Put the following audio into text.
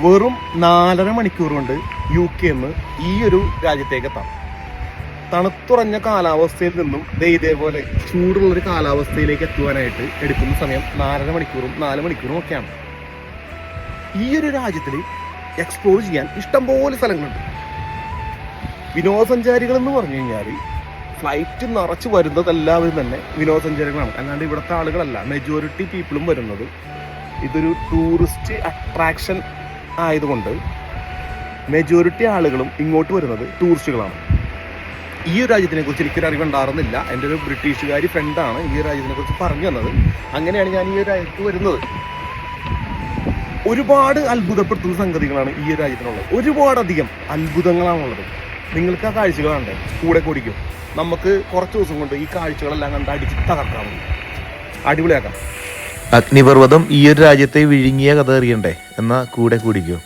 വെറും 4.5 മണിക്കൂർ കൊണ്ട് UK ഈ ഒരു രാജ്യത്തേക്ക് എത്താം. തണുത്തുറഞ്ഞ കാലാവസ്ഥയിൽ നിന്നും ഇതേപോലെ ചൂടുള്ളൊരു കാലാവസ്ഥയിലേക്ക് എത്തുവാനായിട്ട് എടുക്കുന്ന സമയം 4.5 മണിക്കൂറും 4 മണിക്കൂറും ഒക്കെയാണ്. ഈ ഒരു രാജ്യത്തിൽ എക്സ്പ്ലോർ ചെയ്യാൻ ഇഷ്ടംപോലെ സ്ഥലങ്ങളുണ്ട്. വിനോദസഞ്ചാരികൾ എന്ന് പറഞ്ഞു കഴിഞ്ഞാൽ ഫ്ലൈറ്റ് നിറച്ച് വരുന്നത് എല്ലാവരും തന്നെ വിനോദസഞ്ചാരികളാണ്. അല്ലാണ്ട് ഇവിടുത്തെ ആളുകളല്ല. മെജോറിറ്റി പീപ്പിളും വരുന്നത് ഇതൊരു ടൂറിസ്റ്റ് അട്രാക്ഷൻ ആയതുകൊണ്ട് മെജോറിറ്റി ആളുകളും ഇങ്ങോട്ട് വരുന്നത് ടൂറിസ്റ്റുകളാണ്. ഈ ഒരു രാജ്യത്തിനെ കുറിച്ച് എനിക്കൊരു അറിവുണ്ടായിരുന്നില്ല. എൻ്റെ ഒരു ബ്രിട്ടീഷുകാരി ഫ്രണ്ടാണ് ഈ രാജ്യത്തിനെ കുറിച്ച് പറഞ്ഞു തന്നത്. അങ്ങനെയാണ് ഞാൻ ഈ ഒരു രാജ്യത്ത് വരുന്നത്. ഒരുപാട് അത്ഭുതപ്പെടുത്തുന്ന സംഗതികളാണ് ഈ ഒരു രാജ്യത്തിനുള്ളത്. ഒരുപാടധികം അത്ഭുതങ്ങളാണുള്ളത്. നിങ്ങൾക്ക് ആ കാഴ്ചകൾ കണ്ടേ കൂടെ കൂടിക്കും. നമുക്ക് കുറച്ച് ദിവസം കൊണ്ട് ഈ കാഴ്ചകളെല്ലാം കണ്ട് അടിച്ച് തകർക്കാൻ മതി, അടിപൊളിയാക്കാം. അഗ്നിപർവ്വതം ഈ ഒരു രാജ്യത്തെ വിഴുങ്ങിയ കഥ അറിയണ്ടേ? എന്നാ കൂടെ കൂടിക്കോ.